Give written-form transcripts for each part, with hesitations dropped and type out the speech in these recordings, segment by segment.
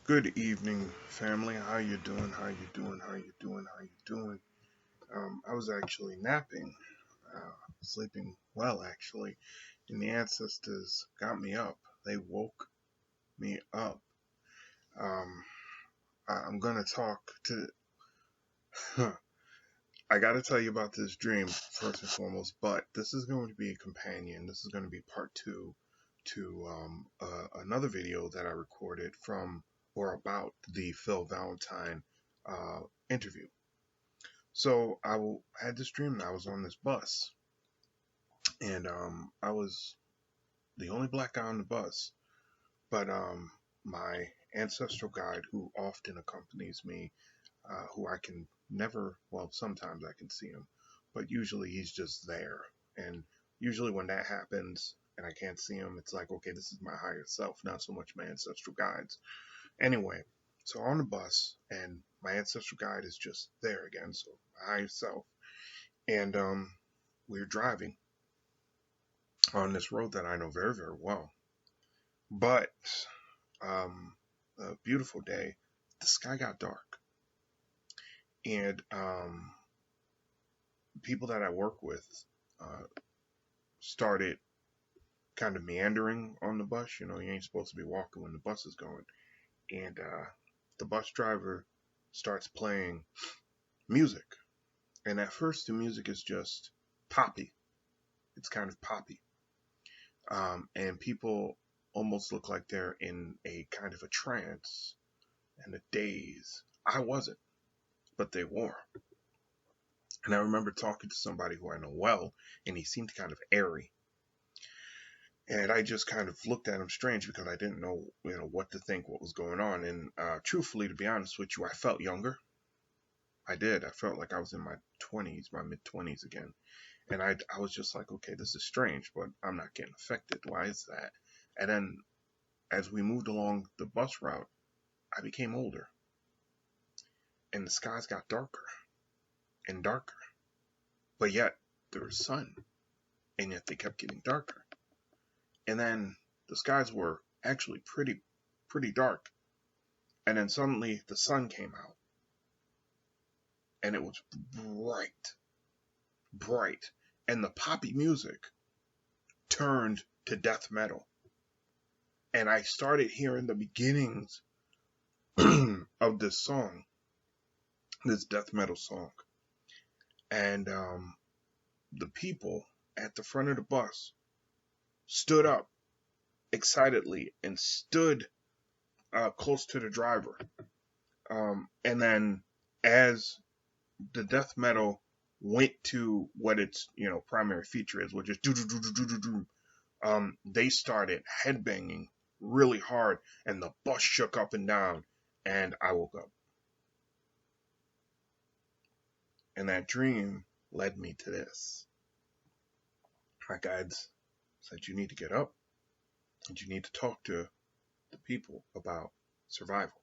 Good evening, family. How you doing? How you doing? How you doing? How you doing? I was actually napping, sleeping well actually, and the ancestors got me up. They woke me up. Um, I'm gonna talk to. I got to tell you about this dream first and foremost, but this is going to be a companion. This is going to be part two to another video that I recorded from or about the Phil Valentine interview. So had this dream that I was on this bus, and I was the only black guy on the bus. But my ancestral guide, who often accompanies me, who I can never, well, sometimes I can see him, but usually he's just there. And usually when that happens and I can't see him, it's like, okay, this is my higher self, not so much my ancestral guides. Anyway, so on the bus, and my ancestral guide is just there again, so my higher self. And we're driving on this road that I know very, very well. But a beautiful day, the sky got dark, and people that I work with uh, started kind of meandering on the bus. You know, you ain't supposed to be walking when the bus is going. And the bus driver starts playing music. And at first, the music is just poppy. It's kind of poppy. And people almost look like they're in a kind of a trance and a daze. I wasn't, but they were. And I remember talking to somebody who I know well, and he seemed kind of airy. And I just kind of looked at him strange because I didn't know, what to think, what was going on. And truthfully, to be honest with you, I felt younger. I did. I felt like I was in my 20s, my mid 20s again. And I was just like, okay, this is strange, but I'm not getting affected. Why is that? And then as we moved along the bus route, I became older. And the skies got darker and darker. But yet there was sun. And yet they kept getting darker. And then the skies were actually pretty dark. And then suddenly the sun came out. And it was bright. And the poppy music turned to death metal. And I started hearing the beginnings of this song, this death metal song. And the people at the front of the bus stood up excitedly and stood close to the driver. And then as the death metal went to what its primary feature is, which is do do do do do do, they started headbanging really hard, and the bus shook up and down, and I woke up. And that dream led me to this. My guides said you need to get up, and you need to talk to the people about survival.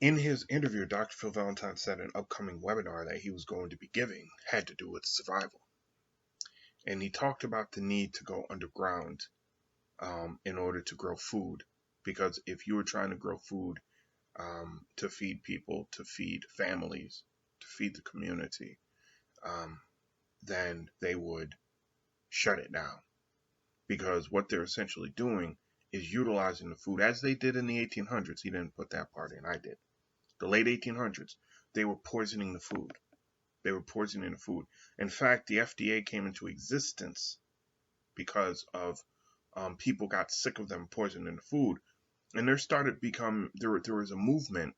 In his interview, Dr. Phil Valentine said an upcoming webinar that he was going to be giving had to do with survival. And he talked about the need to go underground in order to grow food. Because if you were trying to grow food to feed people, to feed families, to feed the community, then they would shut it down. Because what they're essentially doing is utilizing the food as they did in the 1800s. He didn't put that part in, I did. The late 1800s, they were poisoning the food. They were poisoning the food. In fact, the FDA came into existence because of people got sick of them poisoning the food. And there was a movement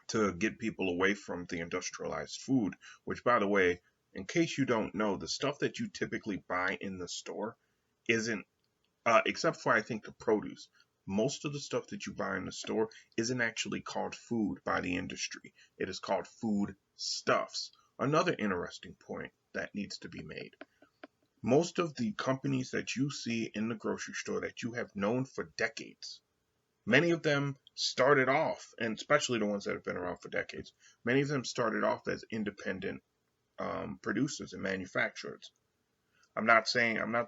to get people away from the industrialized food, which, by the way, in case you don't know, the stuff that you typically buy in the store isn't, except for I think the produce, most of the stuff that you buy in the store isn't actually called food by the industry. It is called food stuffs. Another interesting point that needs to be made. Most of the companies that you see in the grocery store that you have known for decades, many of them started off, and especially the ones that have been around for decades, many of them started off as independent producers and manufacturers. I'm not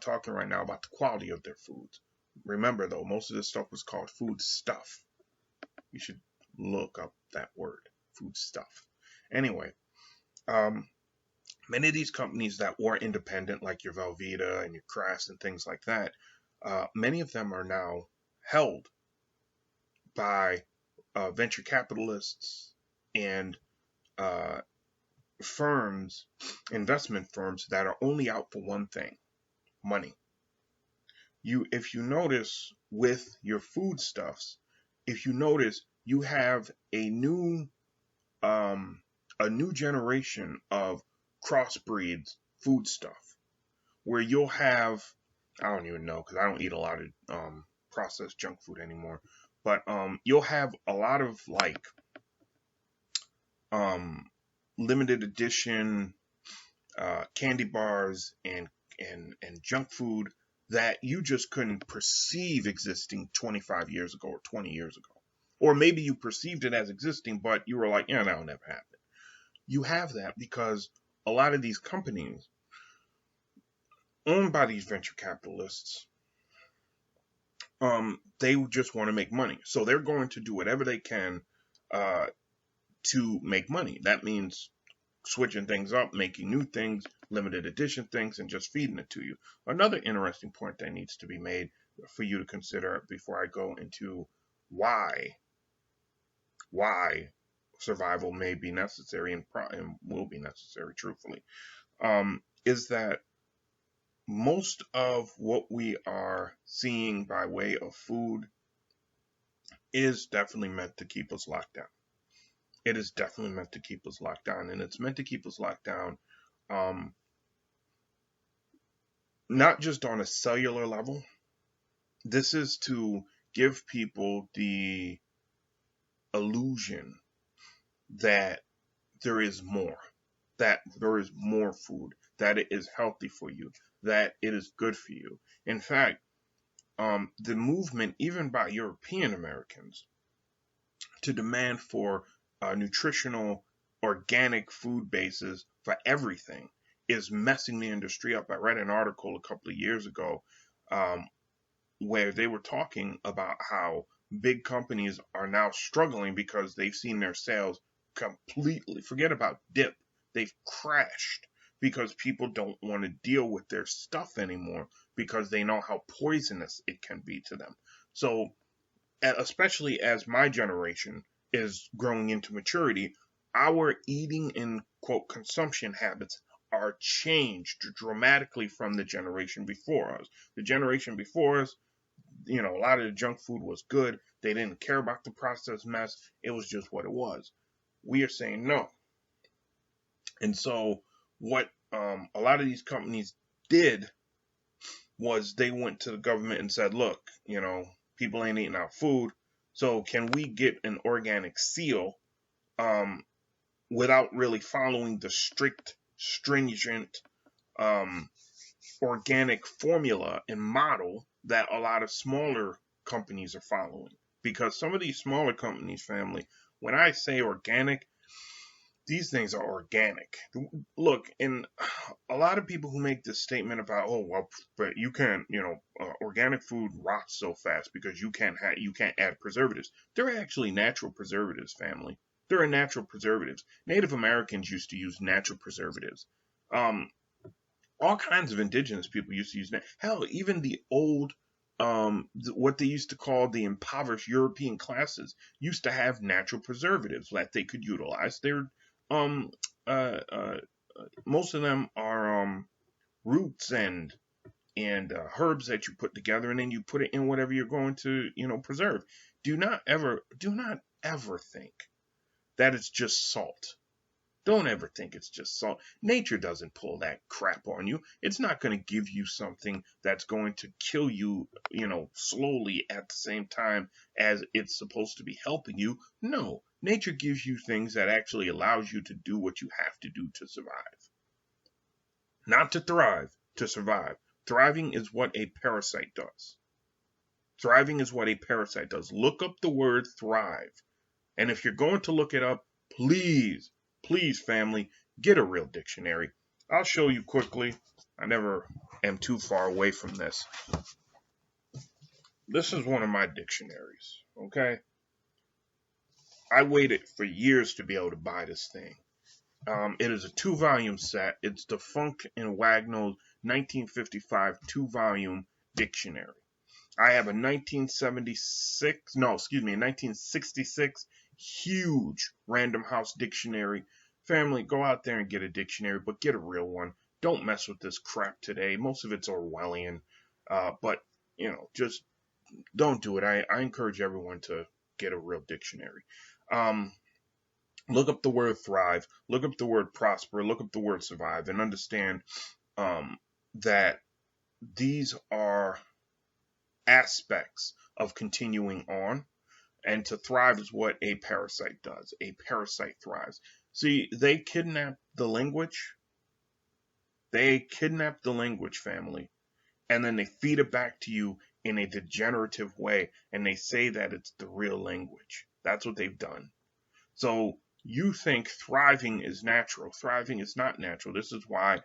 talking right now about the quality of their foods. Remember though, most of this stuff was called food stuff. You should look up that word, food stuff. Anyway, many of these companies that were independent, like your Velveeta and your Kraft and things like that, many of them are now held by venture capitalists and firms, investment firms that are only out for one thing: money. If you notice with your foodstuffs, if you notice, you have a new generation of crossbreeds foodstuff where you'll have, I don't even know because I don't eat a lot of processed junk food anymore, but you'll have a lot of like limited edition candy bars and junk food that you just couldn't perceive existing 25 years ago or 20 years ago. Or maybe you perceived it as existing, but you were like, yeah, that'll never happen. You have that because a lot of these companies owned by these venture capitalists, they just want to make money. So they're going to do whatever they can to make money. That means switching things up, making new things, limited edition things, and just feeding it to you. Another interesting point that needs to be made for you to consider before I go into why survival may be necessary and will be necessary, truthfully, is that most of what we are seeing by way of food is definitely meant to keep us locked down. It is definitely meant to keep us locked down, and it's meant to keep us locked down not just on a cellular level. This is to give people the illusion that there is more, that there is more food, that it is healthy for you, that it is good for you. In fact, the movement, even by European Americans, to demand for nutritional, organic food bases for everything is messing the industry up. I read an article a couple of years ago where they were talking about how big companies are now struggling because they've seen their sales completely, forget about dip, they've crashed because people don't want to deal with their stuff anymore because they know how poisonous it can be to them. So, especially as my generation is growing into maturity, our eating and quote consumption habits are changed dramatically from the generation before us. The generation before us, a lot of the junk food was good. They didn't care about the processed mess. It was just what it was. We are saying no. And so what a lot of these companies did was they went to the government and said, look, people ain't eating our food. So can we get an organic seal without really following the strict, stringent organic formula and model that a lot of smaller companies are following? Because some of these smaller companies, family, when I say organic, these things are organic. Look, and a lot of people who make this statement about, oh well, but you can't, organic food rots so fast because you can't add preservatives. They're actually natural preservatives, family. There are natural preservatives. Native Americans used to use natural preservatives. All kinds of indigenous people used to use that. Hell, even the old, what they used to call the impoverished European classes used to have natural preservatives that they could utilize. They're most of them are roots and herbs that you put together, and then you put it in whatever you're going to preserve. Do not ever think that it's just salt. Don't ever think it's just salt. Nature doesn't pull that crap on you. It's not going to give you something that's going to kill you, slowly at the same time as it's supposed to be helping you. No, nature gives you things that actually allows you to do what you have to do to survive. Not to thrive, to survive. Thriving is what a parasite does. Thriving is what a parasite does. Look up the word thrive. And if you're going to look it up, please, family, get a real dictionary. I'll show you quickly. I never am too far away from this. This is one of my dictionaries, okay? I waited for years to be able to buy this thing. It is a 2-volume set. It's the Funk and Wagnalls 1955 2-volume dictionary. I have a 1966 huge Random House dictionary. Family, go out there and get a dictionary, but get a real one. Don't mess with this crap today. Most of it's Orwellian, but just don't do it. I encourage everyone to get a real dictionary. Um, Look up the word thrive, look up the word prosper, look up the word survive, and understand um, that these are aspects of continuing on. And to thrive is what a parasite does. A parasite thrives. See, they kidnap the language. They kidnap the language, family, and then they feed it back to you in a degenerative way, and they say that it's the real language. That's what they've done. So you think thriving is natural. Thriving is not natural. This is why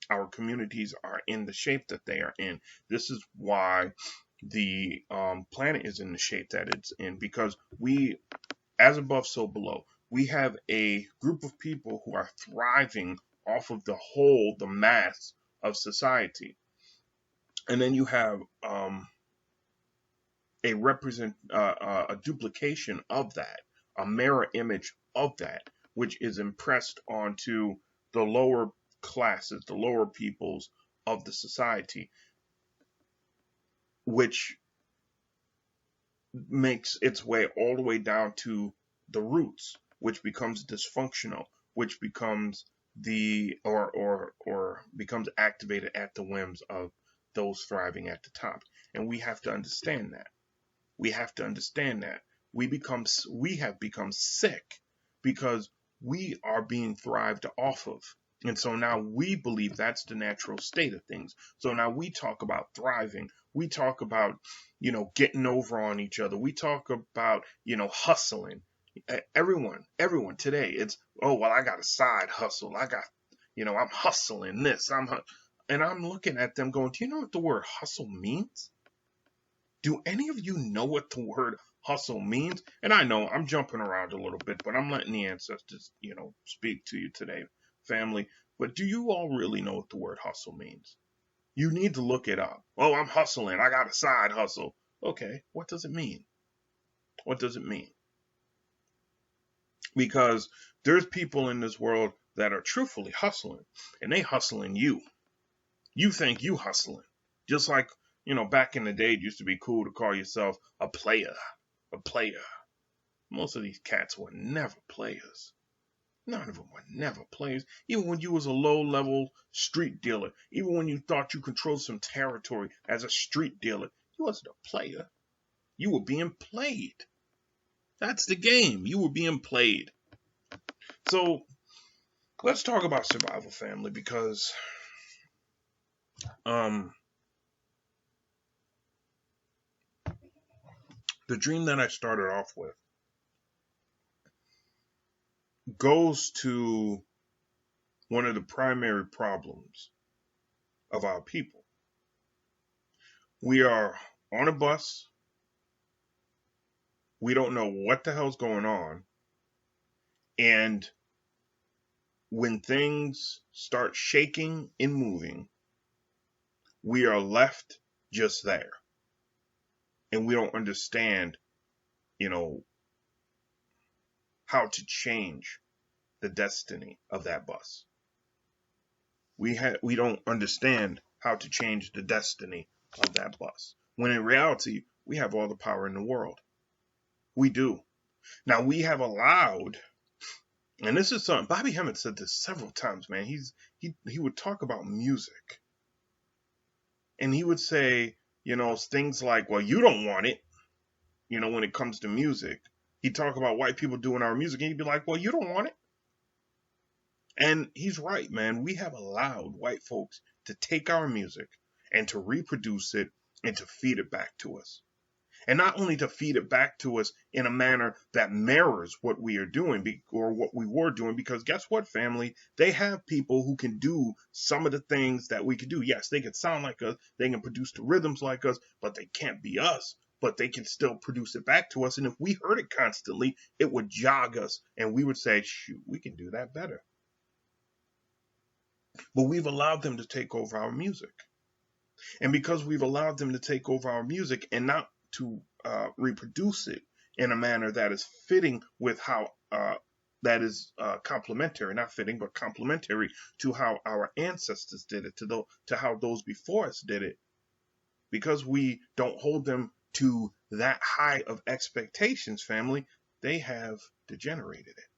our communities are in the shape that they are in. This is why the planet is in the shape that it's in, because we, as above, so below. We have a group of people who are thriving off of the mass of society, and then you have a duplication of that, a mirror image of that, which is impressed onto the lower classes, the lower peoples of the society, which makes its way all the way down to the roots, which becomes dysfunctional, which becomes or becomes activated at the whims of those thriving at the top. And we have to understand that. We have to understand that we have become sick because we are being thrived off of. And so now we believe that's the natural state of things. So now we talk about thriving. We talk about, getting over on each other. We talk about, hustling. Everyone today, it's, oh, well, I got a side hustle. I got, I'm hustling this. And I'm looking at them going, do you know what the word hustle means? Do any of you know what the word hustle means? And I know I'm jumping around a little bit, but I'm letting the ancestors, speak to you today, family. But do you all really know what the word hustle means? You need to look it up. Oh, I'm hustling. I got a side hustle. Okay, what does it mean? What does it mean? Because there's people in this world that are truthfully hustling, and they hustling you. You think you hustling. Just like, back in the day, it used to be cool to call yourself a player. A player. Most of these cats were never players. None of them were never players. Even when you was a low-level street dealer, even when you thought you controlled some territory as a street dealer, you wasn't a player. You were being played. That's the game. You were being played. So let's talk about survival, family, because the dream that I started off with goes to one of the primary problems of our people. We are on a bus. We don't know what the hell's going on. And when things start shaking and moving, we are left just there. And we don't understand, how to change the destiny of that bus. We don't understand how to change the destiny of that bus. When in reality, we have all the power in the world. We do. Now we have allowed, and this is something Bobby Hemmitt said this several times, man. He would talk about music. And he would say, things like, well, you don't want it, when it comes to music. He'd talk about white people doing our music, and he'd be like, well, you don't want it. And he's right, man. We have allowed white folks to take our music and to reproduce it and to feed it back to us. And not only to feed it back to us in a manner that mirrors what we are doing or what we were doing, because guess what, family? They have people who can do some of the things that we can do. Yes, they can sound like us, they can produce the rhythms like us, but they can't be us. But they can still produce it back to us. And if we heard it constantly, it would jog us. And we would say, shoot, we can do that better. But we've allowed them to take over our music. And because we've allowed them to take over our music and not to reproduce it in a manner that is fitting with how that is complementary, not fitting, but complementary to how our ancestors did it, to how those before us did it, because we don't hold them to that high of expectations, family, they have degenerated it.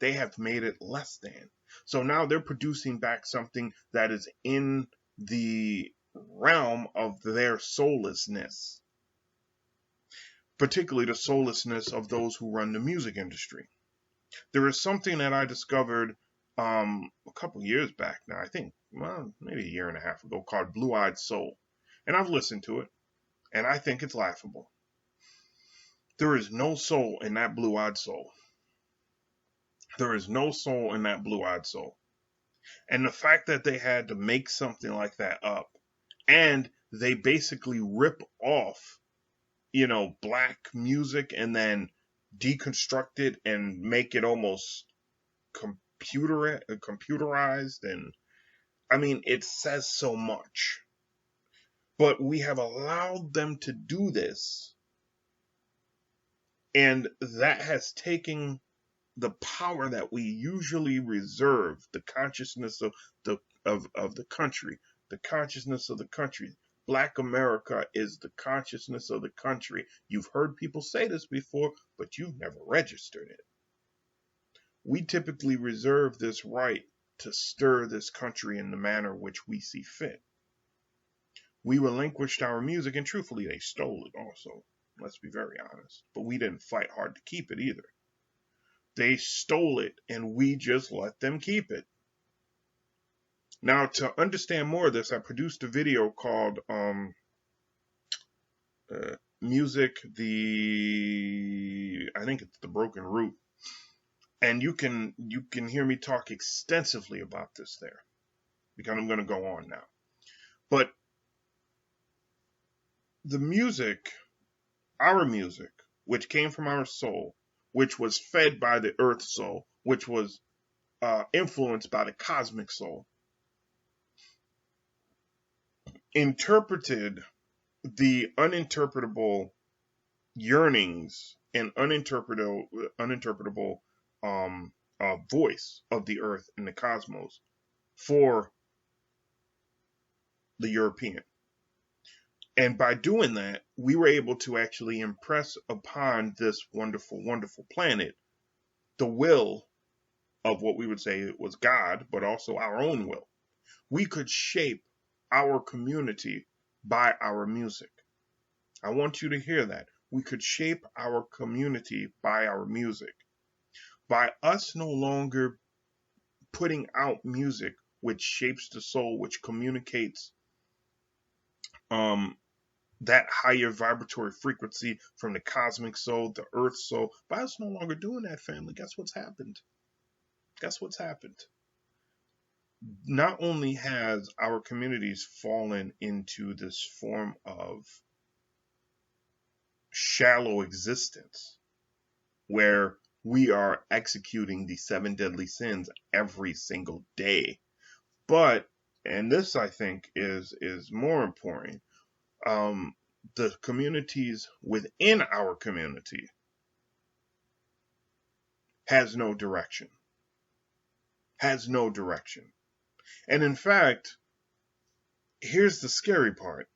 They have made it less than. So now they're producing back something that is in the realm of their soullessness, particularly the soullessness of those who run the music industry. There is something that I discovered a couple years back now, I think, well, maybe a year and a half ago, called Blue-Eyed Soul. And I've listened to it, and I think it's laughable. There is no soul in that Blue-Eyed Soul. There is no soul in that Blue-Eyed Soul. And the fact that they had to make something like that up, and they basically rip off, black music and then deconstruct it and make it almost computerized. And I mean, it says so much. But we have allowed them to do this, and that has taken the power that we usually reserve, the consciousness of the country, the consciousness of the country. Black America is the consciousness of the country. You've heard people say this before, but you've never registered it. We typically reserve this right to stir this country in the manner which we see fit. We relinquished our music, and truthfully, they stole it also. Let's be very honest. But we didn't fight hard to keep it either. They stole it, and we just let them keep it. Now, to understand more of this, I produced a video called Music, I think it's The Broken Root. And you can hear me talk extensively about this there, because I'm going to go on now. But the music, our music, which came from our soul, which was fed by the earth soul, which was influenced by the cosmic soul, interpreted the uninterpretable yearnings and uninterpretable voice of the earth and the cosmos for the European. And by doing that, we were able to actually impress upon this wonderful, wonderful planet the will of what we would say was God, but also our own will. We could shape our community by our music. I want you to hear that. We could shape our community by our music. By us no longer putting out music which shapes the soul, which communicates that higher vibratory frequency from the cosmic soul, the earth soul. By us no longer doing that, family, guess what's happened? Guess what's happened? Not only has our communities fallen into this form of shallow existence, where we are executing the 7 deadly sins every single day, but, and this I think is more important, the communities within our community has no direction. Has no direction. And in fact, here's the scary part.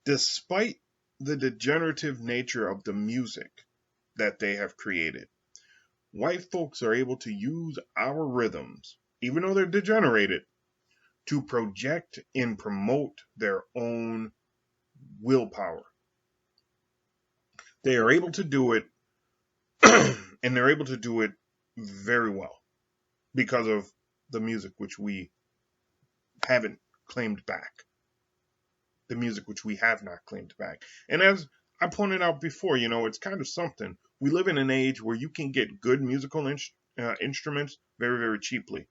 Despite the degenerative nature of the music that they have created, white folks are able to use our rhythms, even though they're degenerated, to project and promote their own willpower. They are able to do it, and they're able to do it very well because of the music which we haven't claimed back. the music which we have not claimed back. And as I pointed out before, it's kind of something. We live in an age where you can get good musical instruments very, very cheaply.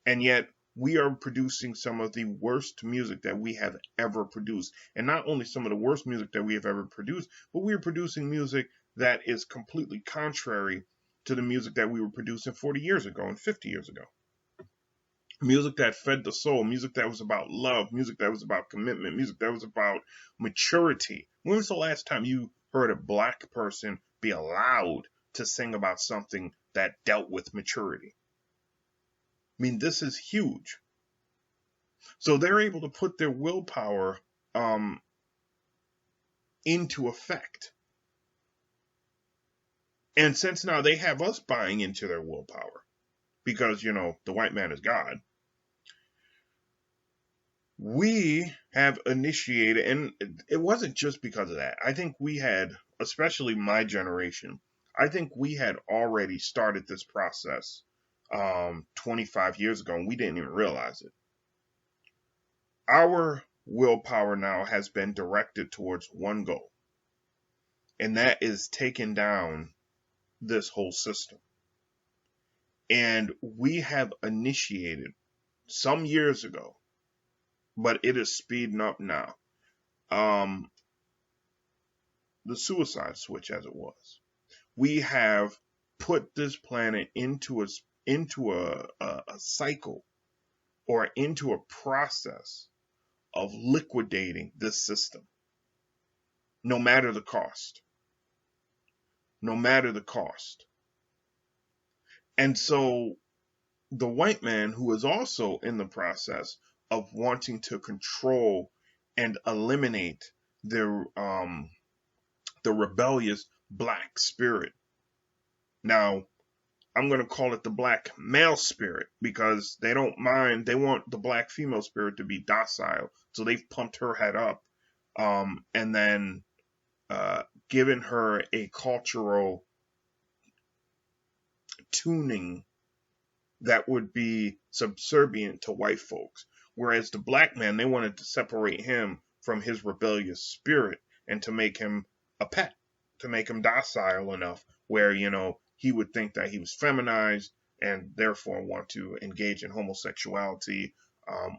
And yet we are producing some of the worst music that we have ever produced. And not only some of the worst music that we have ever produced, but we are producing music that is completely contrary to the music that we were producing 40 years ago and 50 years ago. Music that fed the soul, music that was about love, music that was about commitment, music that was about maturity. When was the last time you heard a black person be allowed to sing about something that dealt with maturity? I mean, this is huge. So they're able to put their willpower into effect. And since now they have us buying into their willpower, because, the white man is God, we have initiated, and it wasn't just because of that. I think we had, especially my generation, I think we had already started this process 25 years ago, and we didn't even realize it. Our willpower now has been directed towards one goal, and that is taking down this whole system. And we have initiated some years ago, but it is speeding up now, the suicide switch, as it was. We have put this planet into a cycle, or into a process of liquidating this system, no matter the cost. No matter the cost. And so the white man, who is also in the process of wanting to control and eliminate the rebellious black spirit. Now, I'm going to call it the black male spirit, because they don't mind. They want the black female spirit to be docile. So they've pumped her head up, and then given her a cultural tuning that would be subservient to white folks. Whereas the black man, they wanted to separate him from his rebellious spirit and to make him a pet, to make him docile enough where, he would think that he was feminized and therefore want to engage in homosexuality,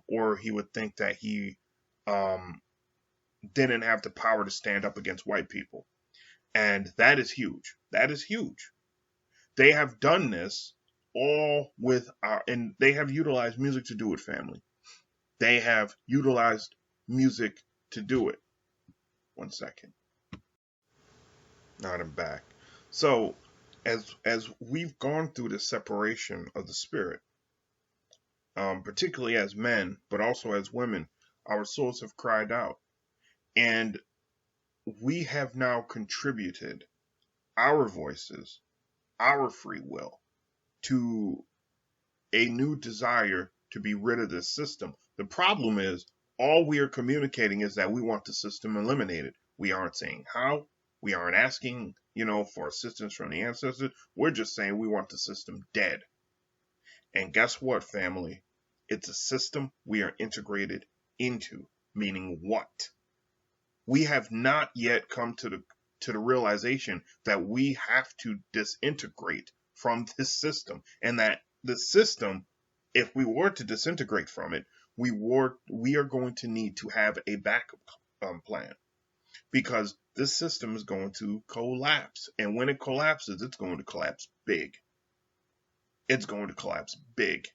or he would think that he didn't have the power to stand up against white people. And that is huge. That is huge. They have done this all with and they have utilized music to do it, family. They have utilized music to do it. 1 second. Now I'm back. So, as we've gone through the separation of the spirit, particularly as men, but also as women, our souls have cried out. And we have now contributed our voices, our free will, to a new desire to be rid of this system. The problem is, all we are communicating is that we want the system eliminated. We aren't saying how. We aren't asking, for assistance from the ancestors. We're just saying we want the system dead. And guess what, family? It's a system we are integrated into. Meaning what? We have not yet come to the realization that we have to disintegrate from this system, and that the system, if we were to disintegrate from it, we are going to need to have a backup plan, because this system is going to collapse, and when it collapses, it's going to collapse big. It's going to collapse big.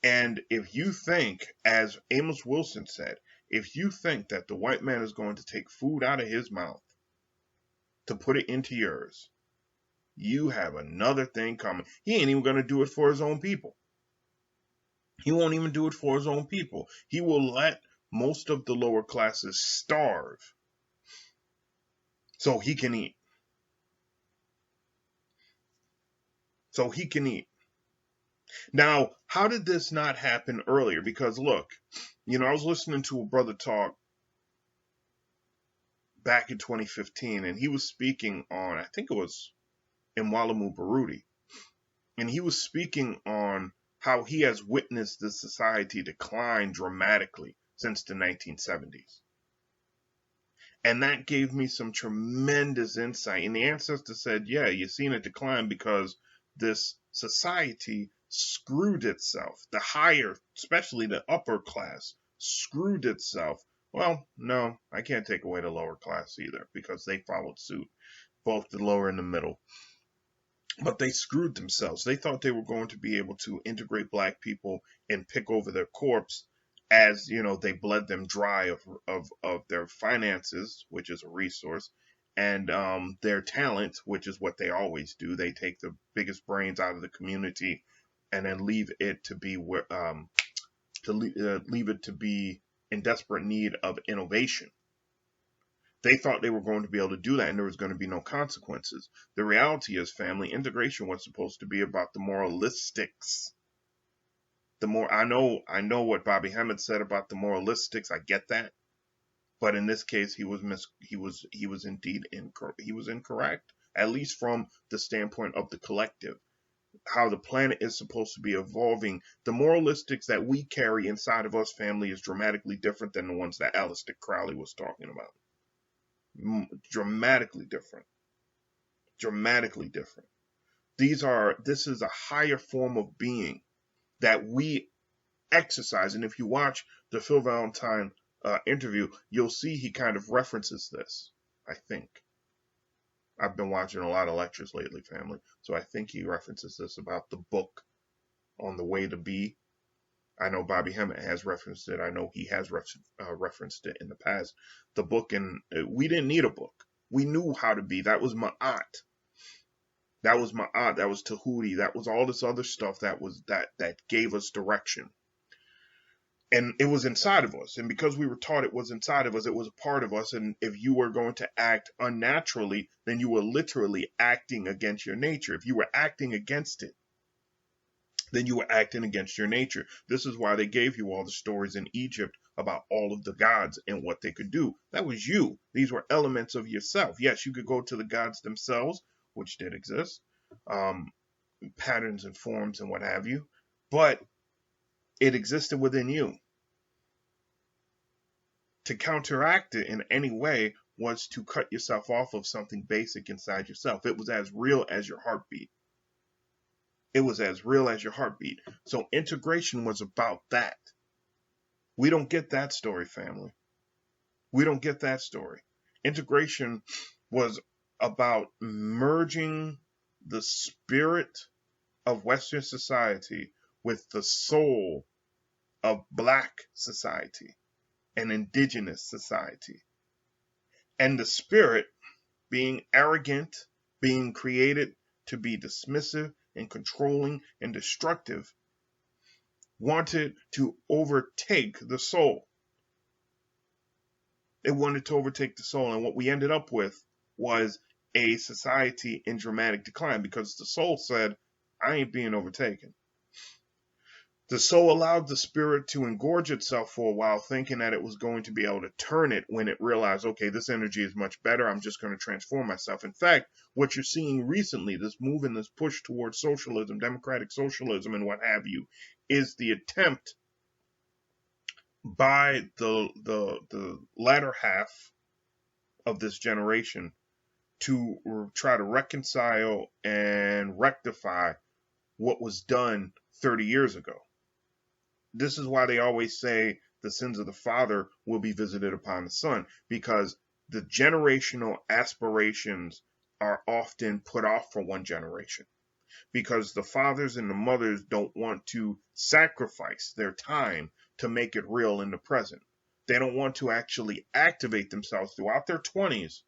And if you think, as Amos Wilson said, if you think that the white man is going to take food out of his mouth to put it into yours, you have another thing coming. He ain't even going to do it for his own people. He won't even do it for his own people. He will let most of the lower classes starve so he can eat. So he can eat. Now, how did this not happen earlier? Because look, I was listening to a brother talk back in 2015, and he was speaking on, I think it was Mwalimu Baruti, and he was speaking on how he has witnessed this society decline dramatically since the 1970s. And that gave me some tremendous insight. And the ancestors said, yeah, you've seen a decline because this society screwed itself. The higher, especially the upper class, screwed itself. Well, no, I can't take away the lower class either because they followed suit, both the lower and the middle. But they screwed themselves. They thought they were going to be able to integrate black people and pick over their corpse as, you know, they bled them dry of their finances, which is a resource, and their talent, which is what they always do. They take the biggest brains out of the community and then leave it to be leave it to be in desperate need of innovation. They thought they were going to be able to do that and there was going to be no consequences. The reality is, family integration was supposed to be about the moralistics. I know what Bobby Hemmitt said about the moralistics. I get that, but in this case, he was indeed incorrect. He was incorrect, at least from the standpoint of the collective. How the planet is supposed to be evolving. The moralistics that we carry inside of us, family, is dramatically different than the ones that Aleister Crowley was talking about. Dramatically different. Dramatically different. This is a higher form of being that we exercise. And if you watch the Phil Valentine interview, you'll see he kind of references this, I think. I've been watching a lot of lectures lately, family, so I think he references this about the book On the Way to Be. I know Bobby Hemmitt has referenced it. I know he has referenced it in the past. The book, and we didn't need a book. We knew how to be. That was Ma'at. That was Ma'at. That was Tahuti. That was all this other stuff that gave us direction. And it was inside of us. And because we were taught it was inside of us, it was a part of us. And if you were going to act unnaturally, then you were literally acting against your nature. If you were acting against it, then you were acting against your nature. This is why they gave you all the stories in Egypt about all of the gods and what they could do. That was you. These were elements of yourself. Yes, you could go to the gods themselves, which did exist, patterns and forms and what have you, but it existed within you. To counteract it in any way was to cut yourself off of something basic inside yourself. It was as real as your heartbeat. It was as real as your heartbeat. So integration was about that. We don't get that story, family. We don't get that story. Integration was about merging the spirit of Western society with the soul of Black society and indigenous society. And the spirit, being arrogant, being created to be dismissive and controlling and destructive, wanted to overtake the soul. It wanted to overtake the soul. And what we ended up with was a society in dramatic decline because the soul said, I ain't being overtaken. The soul allowed the spirit to engorge itself for a while, thinking that it was going to be able to turn it when it realized, okay, this energy is much better. I'm just going to transform myself. In fact, what you're seeing recently, this move and this push towards socialism, democratic socialism, and what have you, is the attempt by the latter half of this generation to try to reconcile and rectify what was done 30 years ago. This is why they always say the sins of the father will be visited upon the son, because the generational aspirations are often put off for one generation, because the fathers and the mothers don't want to sacrifice their time to make it real in the present. They don't want to actually activate themselves throughout their 20s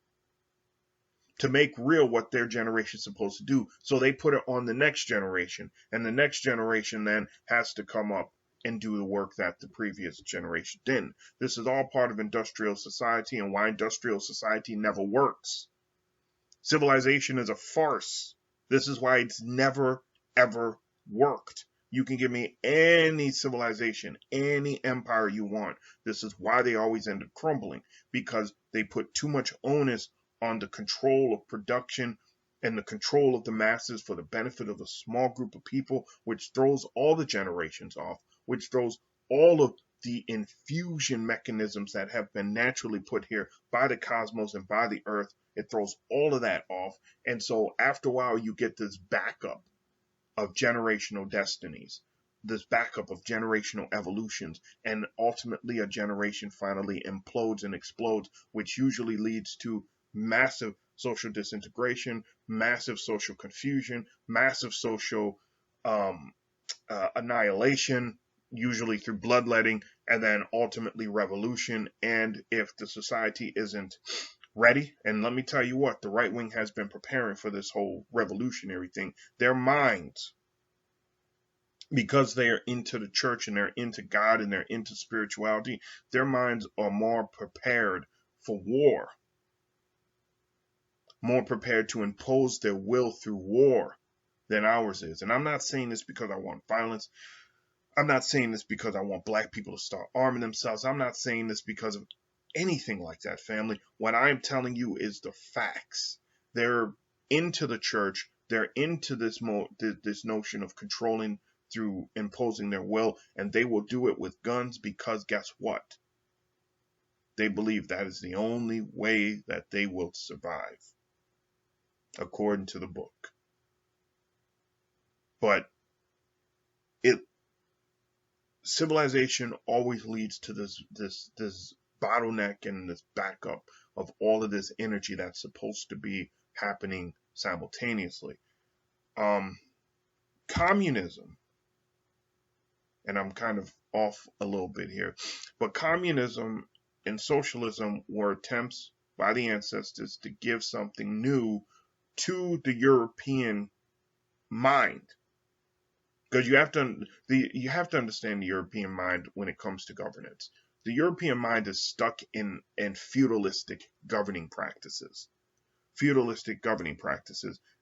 to make real what their generation is supposed to do. So they put it on the next generation, and the next generation then has to come up and do the work that the previous generation didn't. This is all part of industrial society and why industrial society never works. Civilization is a farce. This is why it's never, ever worked. You can give me any civilization, any empire you want. This is why they always end up crumbling, because they put too much onus on the control of production and the control of the masses for the benefit of a small group of people, which throws all the generations off, which throws all of the infusion mechanisms that have been naturally put here by the cosmos and by the earth. It throws all of that off. And so after a while, you get this backup of generational destinies, this backup of generational evolutions, and ultimately a generation finally implodes and explodes, which usually leads to massive social disintegration, massive social confusion, massive social annihilation, usually through bloodletting, and then ultimately revolution. And if the society isn't ready, and let me tell you what, the right wing has been preparing for this whole revolutionary thing. Their minds, because they are into the church and they're into God and they're into spirituality, their minds are more prepared for war, more prepared to impose their will through war than ours is. And I'm not saying this because I want violence. I'm not saying this because I want black people to start arming themselves. I'm not saying this because of anything like that, family. What I'm telling you is the facts. They're into the church. They're into this notion of controlling through imposing their will, and they will do it with guns because guess what? They believe that is the only way that they will survive, according to the book. But civilization always leads to this bottleneck and this backup of all of this energy that's supposed to be happening simultaneously. Communism, and I'm kind of off a little bit here, but communism and socialism were attempts by the ancestors to give something new to the European mind. Because you have to understand the European mind when it comes to governance. The European mind is stuck in feudalistic governing practices.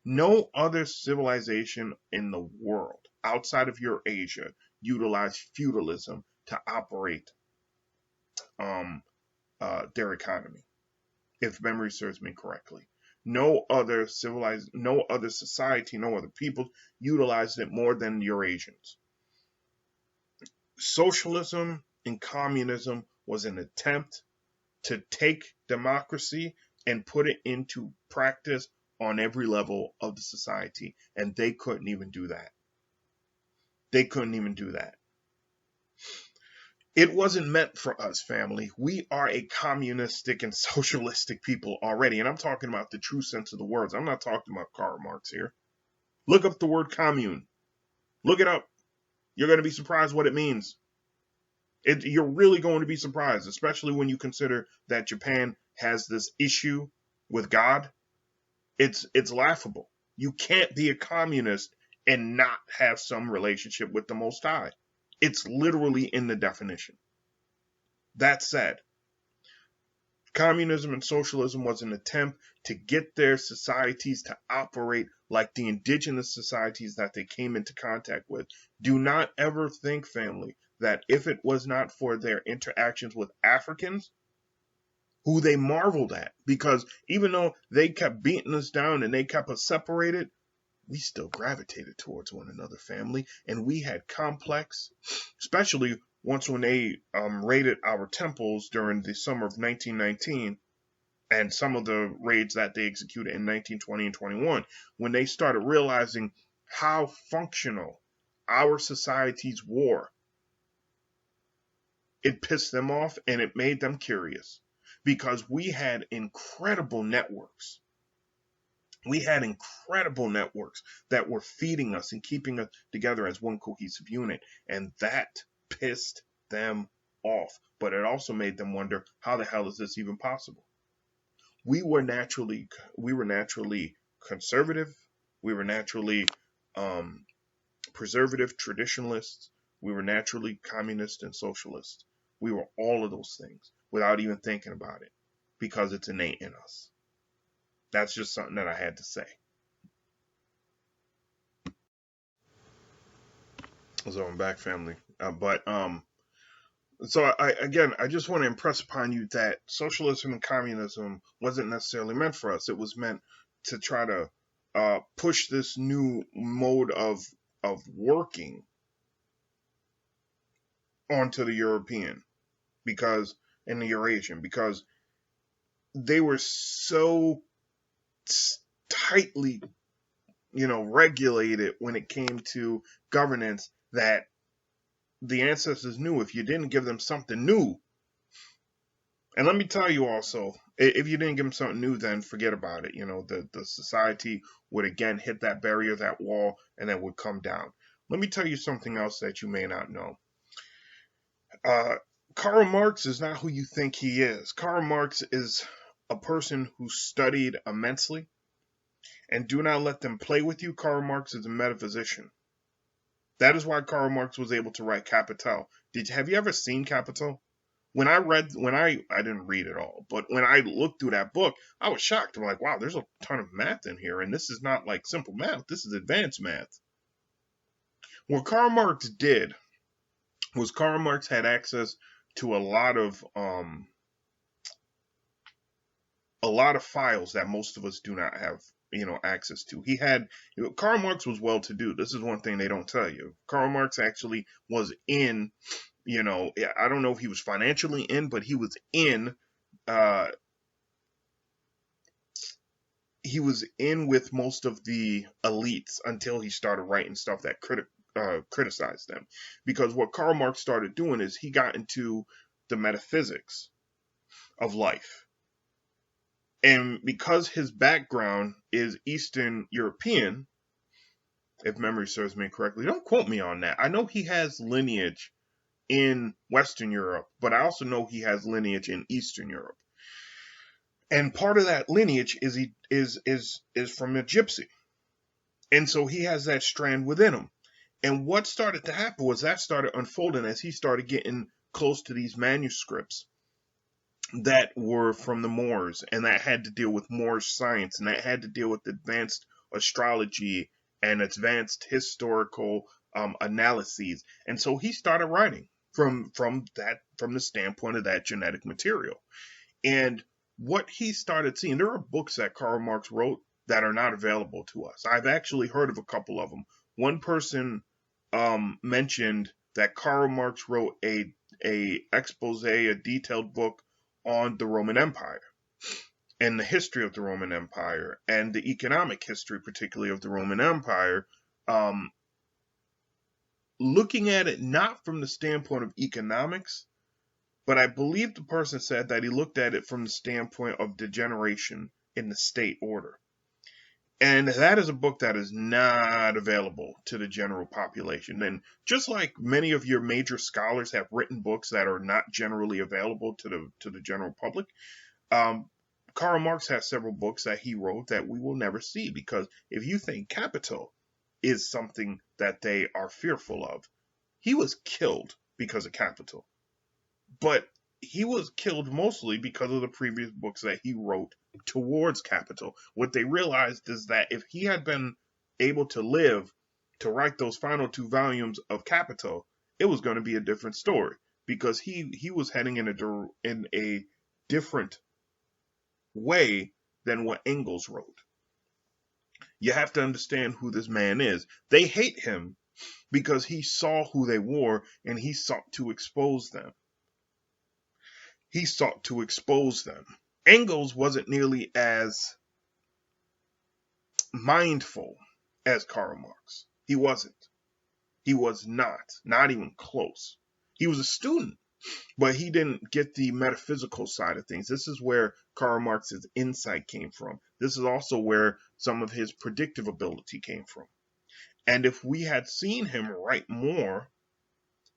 No other civilization in the world outside of Eurasia utilized feudalism to operate their economy, if memory serves me correctly. No other society, no other people utilized it more than Eurasians. Socialism and communism was an attempt to take democracy and put it into practice on every level of the society, and they couldn't even do that. It wasn't meant for us, family. We are a communistic and socialistic people already. And I'm talking about the true sense of the words. I'm not talking about Karl Marx here. Look up the word commune. Look it up. You're going to be surprised what it means. You're really going to be surprised, especially when you consider that Japan has this issue with God. It's laughable. You can't be a communist and not have some relationship with the Most High. It's literally in the definition. That said, communism and socialism was an attempt to get their societies to operate like the indigenous societies that they came into contact with. Do not ever think, family, that if it was not for their interactions with Africans, who they marveled at, because even though they kept beating us down and they kept us separated, we still gravitated towards one another, family, and we had complex, especially once when they raided our temples during the summer of 1919, and some of the raids that they executed in 1920 and 21, when they started realizing how functional our societies were, it pissed them off and it made them curious, because we had incredible networks. We had incredible networks that were feeding us and keeping us together as one cohesive unit, and that pissed them off. But it also made them wonder, how the hell is this even possible? We were naturally conservative. We were naturally preservative traditionalists. We were naturally communist and socialist. We were all of those things without even thinking about it, because it's innate in us. That's just something that I had to say. So I'm back, family. So I just want to impress upon you that socialism and communism wasn't necessarily meant for us. It was meant to try to push this new mode of working onto the European and the Eurasian, because they were so tightly, regulated when it came to governance that the ancestors knew if you didn't give them something new. And let me tell you also, if you didn't give them something new, then forget about it. The society would again hit that barrier, that wall, and then would come down. Let me tell you something else that you may not know. Karl Marx is not who you think he is. Karl Marx is a person who studied immensely. And do not let them play with you. Karl Marx is a metaphysician. That is why Karl Marx was able to write Capital. Have you ever seen Capital? I didn't read it all, but when I looked through that book, I was shocked. I'm like, wow, there's a ton of math in here, and this is not like simple math. This is advanced math. What Karl Marx did was Karl Marx had access to a lot of files that most of us do not have, access to. He had, Karl Marx was well-to-do. This is one thing they don't tell you. Karl Marx actually was in, I don't know if he was financially in, but he was in with most of the elites until he started writing stuff that criticized them. Because what Karl Marx started doing is he got into the metaphysics of life. And because his background is Eastern European, if memory serves me correctly, don't quote me on that. I know he has lineage in Western Europe, but I also know he has lineage in Eastern Europe. And part of that lineage is from a gypsy. And so he has that strand within him. And what started to happen was that started unfolding as he started getting close to these manuscripts that were from the Moors, and that had to deal with Moorish science, and that had to deal with advanced astrology and advanced historical analyses. And so he started writing from the standpoint of that genetic material. And what he started seeing, there are books that Karl Marx wrote that are not available to us. I've actually heard of a couple of them. One person mentioned that Karl Marx wrote a expose, a detailed book on the Roman Empire and the history of the Roman Empire and the economic history, particularly of the Roman Empire, looking at it not from the standpoint of economics, but I believe the person said that he looked at it from the standpoint of degeneration in the state order. And that is a book that is not available to the general population. And just like many of your major scholars have written books that are not generally available to the general public, Karl Marx has several books that he wrote that we will never see, because if you think Capital is something that they are fearful of, he was killed because of Capital. But he was killed mostly because of the previous books that he wrote towards Capital. What they realized is that if he had been able to live to write those final 2 volumes of Capital, it was going to be a different story, because he was heading in a different way than what Engels wrote. You have to understand who this man is. They hate him because he saw who they were and he sought to expose them. Engels wasn't nearly as mindful as Karl Marx. He wasn't. He was not even close. He was a student, but he didn't get the metaphysical side of things. This is where Karl Marx's insight came from. This is also where some of his predictive ability came from. And if we had seen him write more,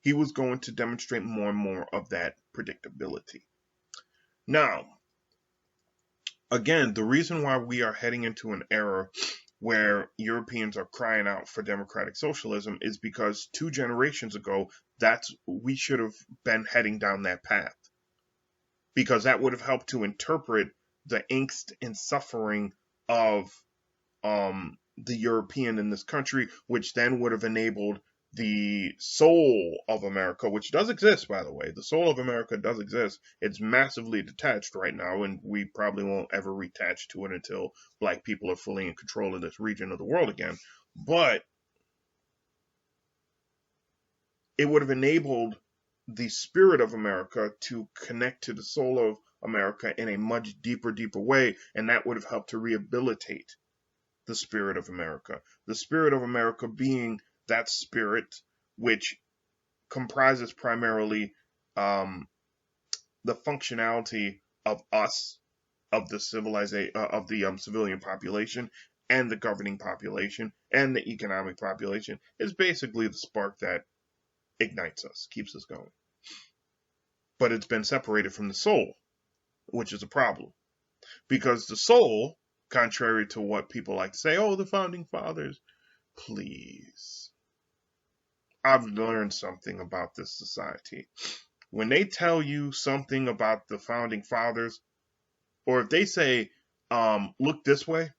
he was going to demonstrate more and more of that predictability. Now, again, the reason why we are heading into an era where Europeans are crying out for democratic socialism is because 2 generations ago, we should have been heading down that path, because that would have helped to interpret the angst and suffering of the European in this country, which then would have enabled the soul of America, which does exist, by the way. The soul of America does exist. It's massively detached right now, and we probably won't ever reattach to it until Black people are fully in control of this region of the world again. But it would have enabled the spirit of America to connect to the soul of America in a much deeper way, and that would have helped to rehabilitate the spirit of America. The spirit of America being that spirit which comprises primarily the functionality of us, of the civilian population, and the governing population, and the economic population, is basically the spark that ignites us, keeps us going. But it's been separated from the soul, which is a problem. Because the soul, contrary to what people like to say, oh, the founding fathers, please. I've learned something about this society. When they tell you something about the founding fathers, or if they say, look this way,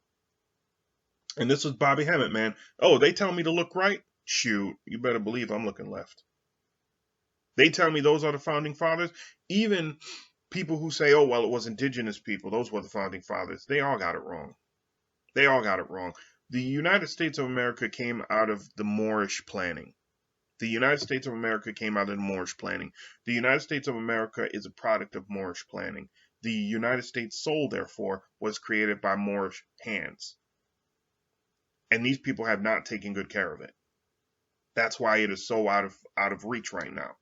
and this was Bobby Hemmitt, man. Oh, they tell me to look right? Shoot, you better believe I'm looking left. They tell me those are the founding fathers. Even people who say, oh, well, it was indigenous people, those were the founding fathers, they all got it wrong. They all got it wrong. The United States of America came out of the Moorish planning. The United States of America came out of the Moorish planning. The United States of America is a product of Moorish planning. The United States soul, therefore, was created by Moorish hands. And these people have not taken good care of it. That's why it is so out of reach right now.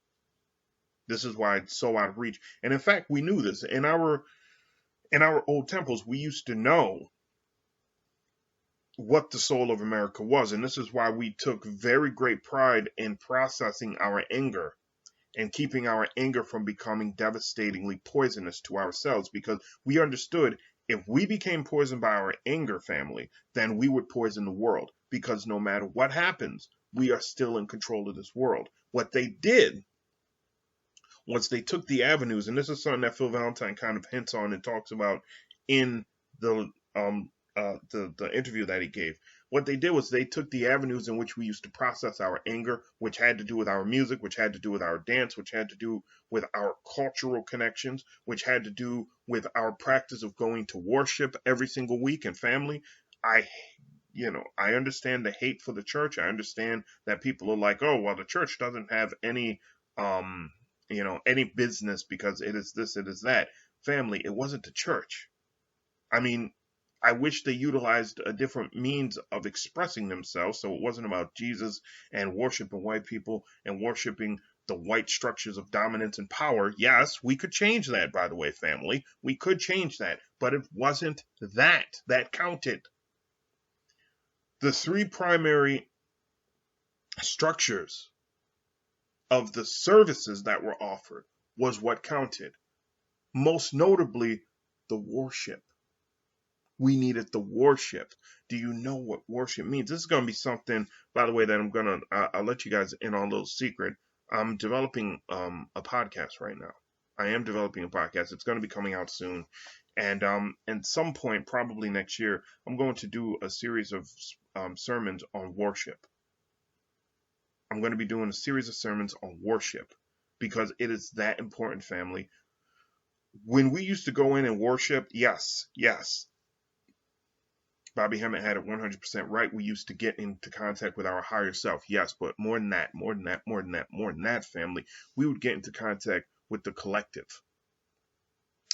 This is why it's so out of reach. And in fact, we knew this. In our old temples, we used to know what the soul of America was. And this is why we took very great pride in processing our anger and keeping our anger from becoming devastatingly poisonous to ourselves, because we understood if we became poisoned by our anger, family, then we would poison the world, because no matter what happens, we are still in control of this world. What they did was they took the avenues, and this is something that Phil Valentine kind of hints on and talks about in the interview that he gave. What they did was they took the avenues in which we used to process our anger, which had to do with our music, which had to do with our dance, which had to do with our cultural connections, which had to do with our practice of going to worship every single week and family. I understand the hate for the church. I understand that people are like, oh, well, the church doesn't have any business because it is this, it is that. Family, it wasn't the church. I mean, I wish they utilized a different means of expressing themselves, so it wasn't about Jesus and worshiping white people and worshiping the white structures of dominance and power. Yes, we could change that, by the way, family. We could change that, but it wasn't that counted. The three primary structures of the services that were offered was what counted. Most notably, the worship. We needed the worship. Do you know what worship means? This is going to be something, by the way, that I'll let you guys in on a little secret. I'm developing a podcast right now. I am developing a podcast. It's going to be coming out soon. And at some point, probably next year, I'm going to do a series of sermons on worship. I'm going to be doing a series of sermons on worship because it is that important, family. When we used to go in and worship, yes, Bobby Hemmitt had it 100% right. We used to get into contact with our higher self. Yes, but more than that, family, we would get into contact with the collective.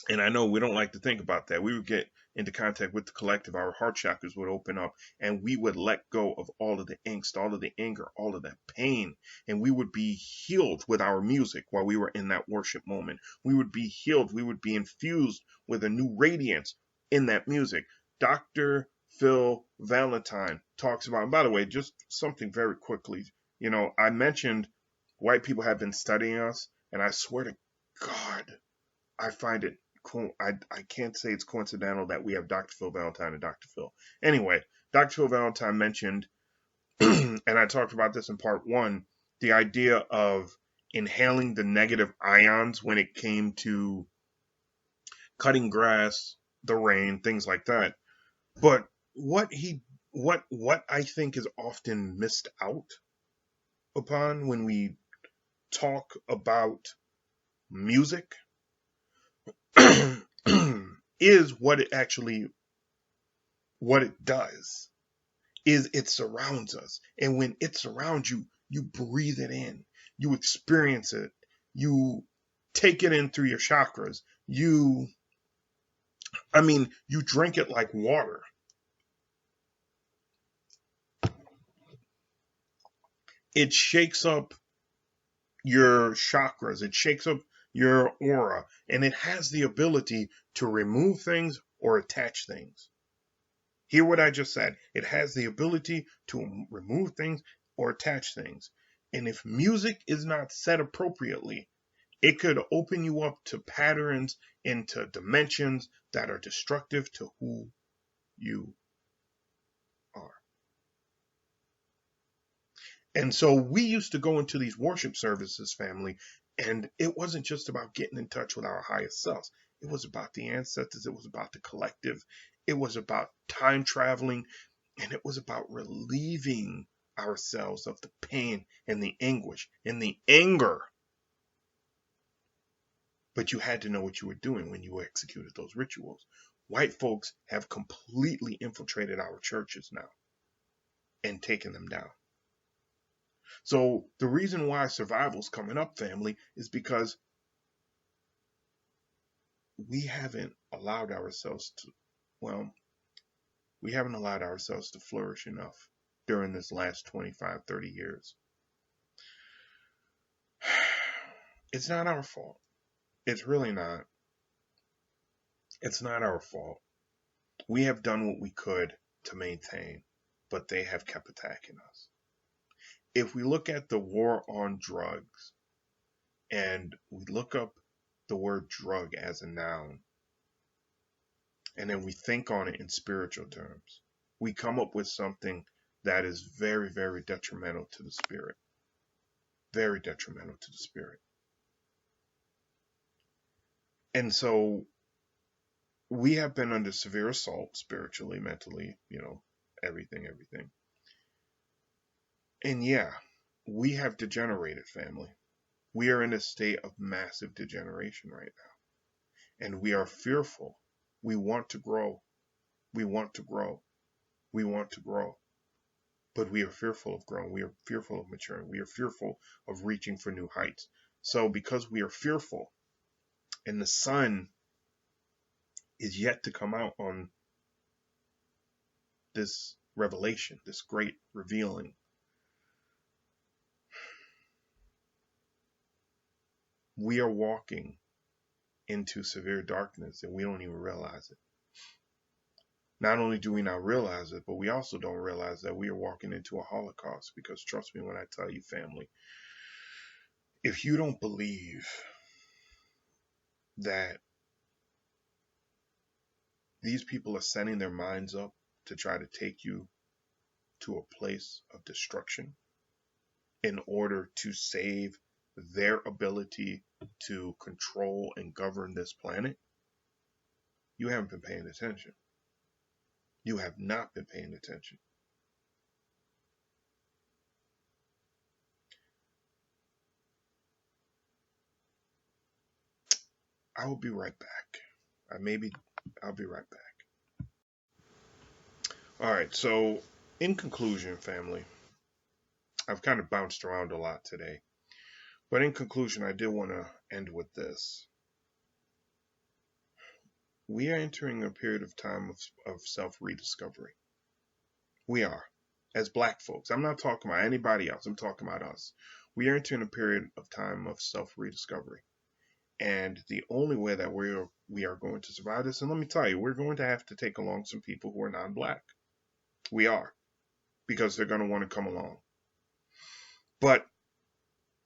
And I know we don't like to think about that. We would get into contact with the collective. Our heart chakras would open up and we would let go of all of the angst, all of the anger, all of that pain. And we would be healed with our music while we were in that worship moment. We would be healed. We would be infused with a new radiance in that music. Dr. Phil Valentine talks about, and by the way, just something very quickly, I mentioned white people have been studying us, and I swear to God, I find it cool. I can't say it's coincidental that we have Dr. Phil Valentine and Dr. Phil. Anyway, Dr. Phil Valentine mentioned, and I talked about this in part 1, the idea of inhaling the negative ions when it came to cutting grass, the rain, things like that. But what I think is often missed out upon when we talk about music is what it does is it surrounds us. And when it surrounds you, you breathe it in, you experience it, You take it in through your chakras. You drink it like water. It shakes up your chakras. It shakes up your aura, and it has the ability to remove things or attach things. Hear what I just said. It has the ability to remove things or attach things. And if music is not set appropriately, it could open you up to patterns, into dimensions that are destructive to who you are. And so we used to go into these worship services, family, and it wasn't just about getting in touch with our highest selves. It was about the ancestors. It was about the collective. It was about time traveling, and it was about relieving ourselves of the pain and the anguish and the anger. But you had to know what you were doing when you executed those rituals. White folks have completely infiltrated our churches now and taken them down. So the reason why survival's coming up, family, is because we haven't allowed ourselves to flourish enough during this last 25, 30 years. It's not our fault. It's really not. It's not our fault. We have done what we could to maintain, but they have kept attacking us. If we look at the war on drugs and we look up the word drug as a noun, and then we think on it in spiritual terms, we come up with something that is very, very detrimental to the spirit. Very detrimental to the spirit. And so we have been under severe assault spiritually, mentally, everything. And yeah, we have degenerated, family. We are in a state of massive degeneration right now. And we are fearful. We want to grow. We want to grow. We want to grow. But we are fearful of growing. We are fearful of maturing. We are fearful of reaching for new heights. So because we are fearful, and the sun is yet to come out on this revelation, this great revealing, we are walking into severe darkness and we don't even realize it. Not only do we not realize it, but we also don't realize that we are walking into a Holocaust, because trust me when I tell you, family, if you don't believe that these people are setting their minds up to try to take you to a place of destruction in order to save their ability to control and govern this planet, you haven't been paying attention. You have not been paying attention. I will be right back. I'll be right back. All right, so in conclusion, family, I've kind of bounced around a lot today. But in conclusion, I did want to end with this. We are entering a period of time of self-rediscovery. We are. As Black folks. I'm not talking about anybody else. I'm talking about us. We are entering a period of time of self-rediscovery. And the only way that we are going to survive this, and let me tell you, we're going to have to take along some people who are non-Black. We are. Because they're going to want to come along. But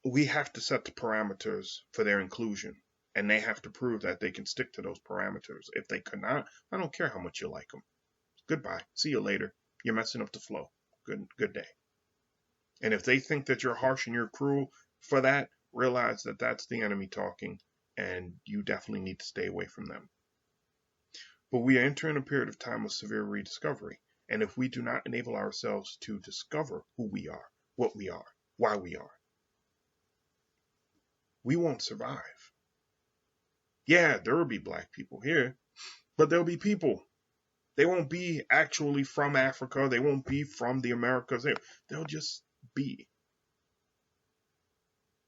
we have to set the parameters for their inclusion. And they have to prove that they can stick to those parameters. If they cannot, I don't care how much you like them. Goodbye. See you later. You're messing up the flow. Good day. And if they think that you're harsh and you're cruel for that, realize that that's the enemy talking, and you definitely need to stay away from them. But we are entering a period of time of severe rediscovery. And if we do not enable ourselves to discover who we are, what we are, why we won't survive. Yeah, there will be Black people here, but there'll be people. They won't be actually from Africa. They won't be from the Americas. They'll just be.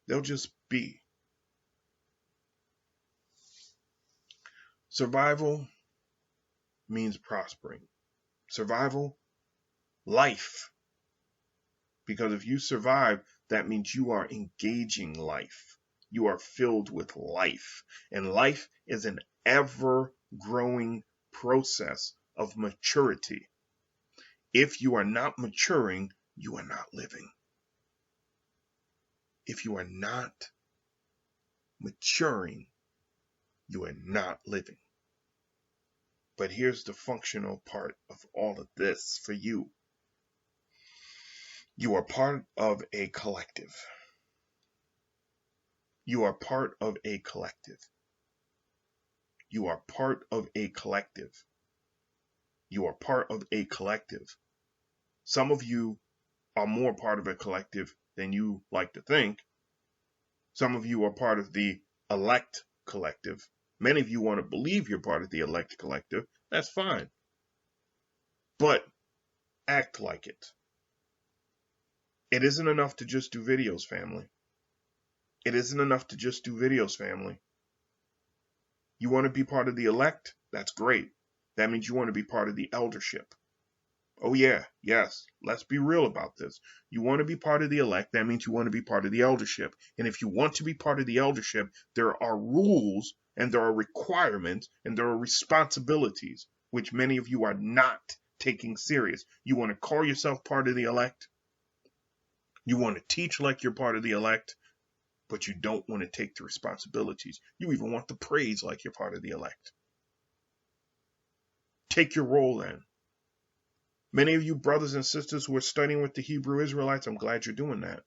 They'll just be. Survival means prospering. Survival, life. Because if you survive, that means you are engaging life. You are filled with life. And life is an ever-growing process of maturity. If you are not maturing, you are not living. If you are not maturing, you are not living. But here's the functional part of all of this for you. You are part of a collective. You are part of a collective. You are part of a collective. You are part of a collective. Some of you are more part of a collective than you like to think. Some of you are part of the elect collective. Many of you want to believe you're part of the elect collective. That's fine. But act like it. It isn't enough to just do videos, family. It isn't enough to just do videos, family. You want to be part of the elect? That's great. That means you want to be part of the eldership. Oh yeah, yes, let's be real about this. You want to be part of the elect, that means you want to be part of the eldership. And if you want to be part of the eldership, there are rules and there are requirements and there are responsibilities, which many of you are not taking serious. You want to call yourself part of the elect. You want to teach like you're part of the elect, but you don't want to take the responsibilities. You even want the praise like you're part of the elect. Take your role then. Many of you brothers and sisters who are studying with the Hebrew Israelites, I'm glad you're doing that.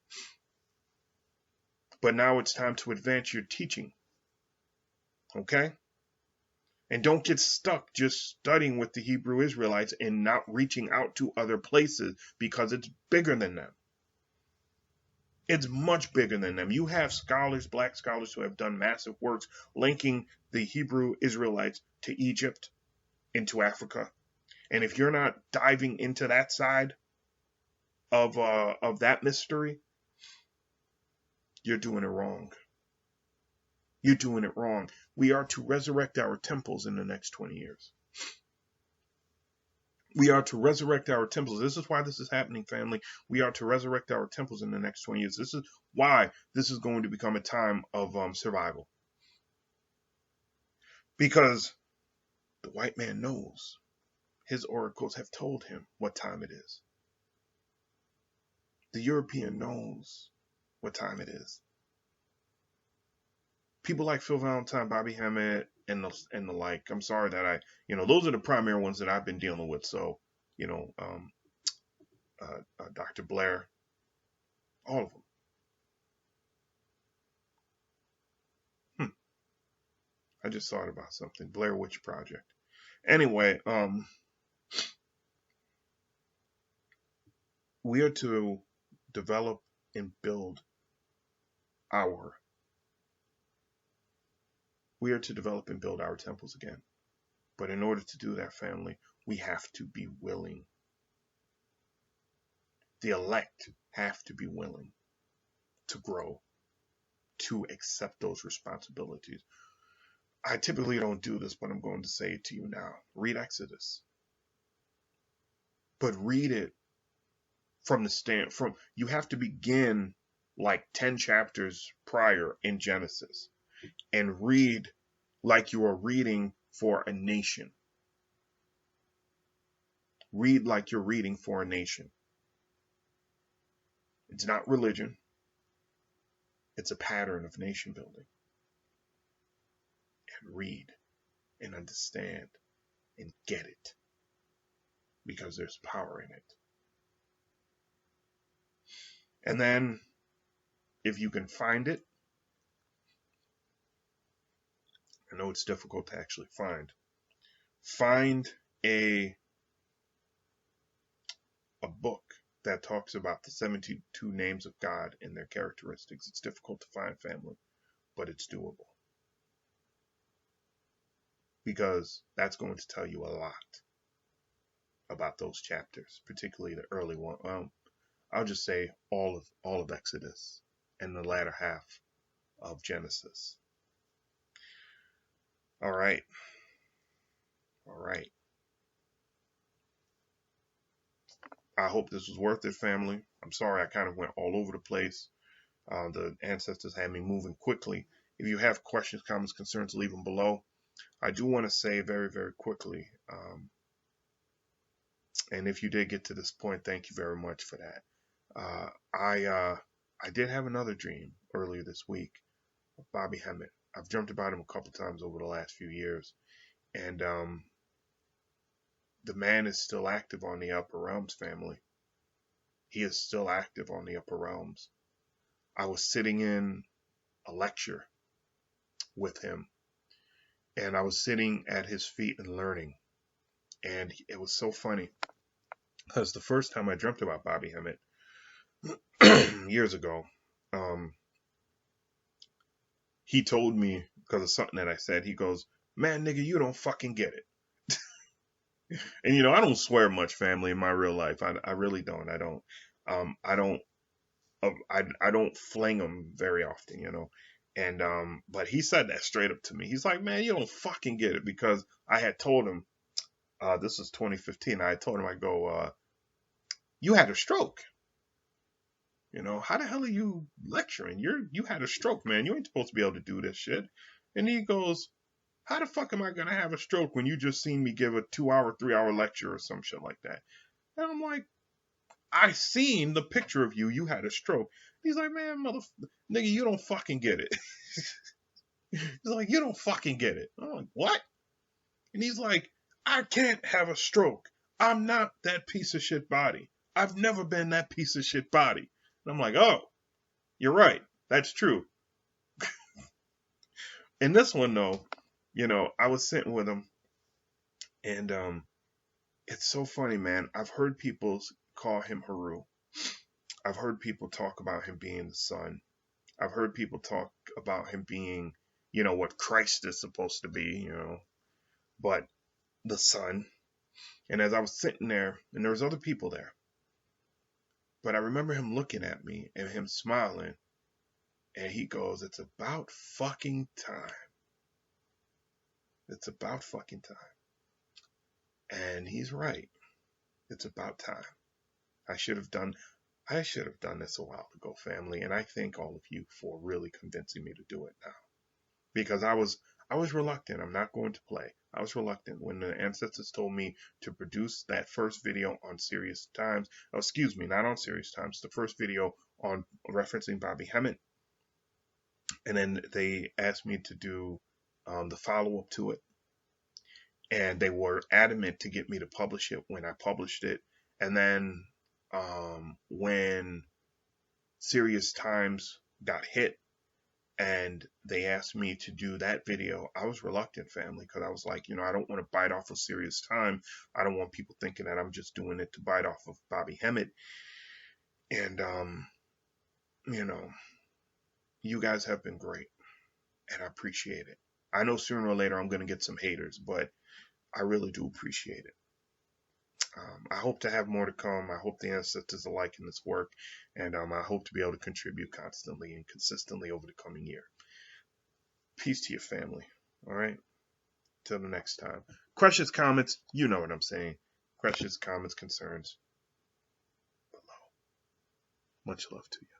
But now it's time to advance your teaching. Okay? And don't get stuck just studying with the Hebrew Israelites and not reaching out to other places because it's bigger than them. It's much bigger than them. You have scholars, black scholars, who have done massive works linking the Hebrew Israelites to Egypt and to Africa. And if you're not diving into that side of that mystery, you're doing it wrong. You're doing it wrong. We are to resurrect our temples in the next 20 years. We are to resurrect our temples. This is why this is happening, family. We are to resurrect our temples in the next 20 years. This is why this is going to become a time of survival. Because the white man knows. His oracles have told him what time it is. The European knows what time it is. People like Phil Valentine, Bobby Hemmitt, and the like. I'm sorry that those are the primary ones that I've been dealing with. So, Dr. Blair, all of them. I just thought about something. Blair Witch Project. Anyway, we are to develop and build our temples again. But in order to do that, family, we have to be willing. The elect have to be willing to grow, to accept those responsibilities. I typically don't do this, but I'm going to say it to you now. Read Exodus. But read it you have to begin like 10 chapters prior in Genesis and read like you are reading for a nation. Read like you're reading for a nation. It's not religion. It's a pattern of nation building. And read and understand and get it, because there's power in it. And then, if you can find it, I know it's difficult to actually find a book that talks about the 72 names of God and their characteristics. It's difficult to find, family, but it's doable. Because that's going to tell you a lot about those chapters, particularly the early one. I'll just say all of Exodus and the latter half of Genesis. All right. All right. I hope this was worth it, family. I'm sorry I kind of went all over the place. The ancestors had me moving quickly. If you have questions, comments, concerns, leave them below. I do want to say very, very quickly, and if you did get to this point, thank you very much for that. I did have another dream earlier this week of Bobby Hemmitt. I've dreamt about him a couple times over the last few years, and the man is still active on the upper realms, family. He is still active on the upper realms. I was sitting in a lecture with him, and I was sitting at his feet and learning, and it was so funny because the first time I dreamt about Bobby Hemmitt years ago, he told me, because of something that I said, he goes, "Man, nigga, you don't fucking get it." And you know, I don't swear much, family, in my real life. I really don't. I don't. I don't fling them very often, you know. And but he said that straight up to me. He's like, "Man, you don't fucking get it," because I had told him, this was 2015. I had told him, I go, "You had a stroke. You know, how the hell are you lecturing? You had a stroke, man. You ain't supposed to be able to do this shit." And he goes, "How the fuck am I gonna have a stroke when you just seen me give a 2-hour, 3-hour lecture or some shit like that?" And I'm like, "I seen the picture of you. You had a stroke." He's like, "Man, nigga, you don't fucking get it." He's like, "You don't fucking get it." I'm like, "What?" And he's like, "I can't have a stroke. I'm not that piece of shit body. I've never been that piece of shit body." And I'm like, "Oh, you're right. That's true." In this one, though, you know, I was sitting with him, and it's so funny, man. I've heard people call him Haru. I've heard people talk about him being the son. I've heard people talk about him being, you know, what Christ is supposed to be, you know, but the son. And as I was sitting there, and there was other people there, but I remember him looking at me and him smiling, and he goes, "It's about fucking time. It's about fucking time." And he's right. It's about time. I should have done this a while ago, family, and I thank all of you for really convincing me to do it now. Because I was reluctant. I'm not going to play. I was reluctant when the ancestors told me to produce that first video on Sirius Times. Oh, excuse me, not on Sirius Times. The first video on referencing Bobby Hemmitt, and then they asked me to do the follow-up to it, and they were adamant to get me to publish it when I published it. And then when Sirius Times got hit and they asked me to do that video, I was reluctant, family, because I was like, you know, I don't want to bite off of Sirius Time. I don't want people thinking that I'm just doing it to bite off of Bobby Hemmitt. And you know, you guys have been great, and I appreciate it. I know sooner or later I'm going to get some haters, but I really do appreciate it. I hope to have more to come. I hope the ancestors are liking this work, and I hope to be able to contribute constantly and consistently over the coming year. Peace to your family. All right. Till the next time. Questions, comments, you know what I'm saying. Questions, comments, concerns below. Much love to you.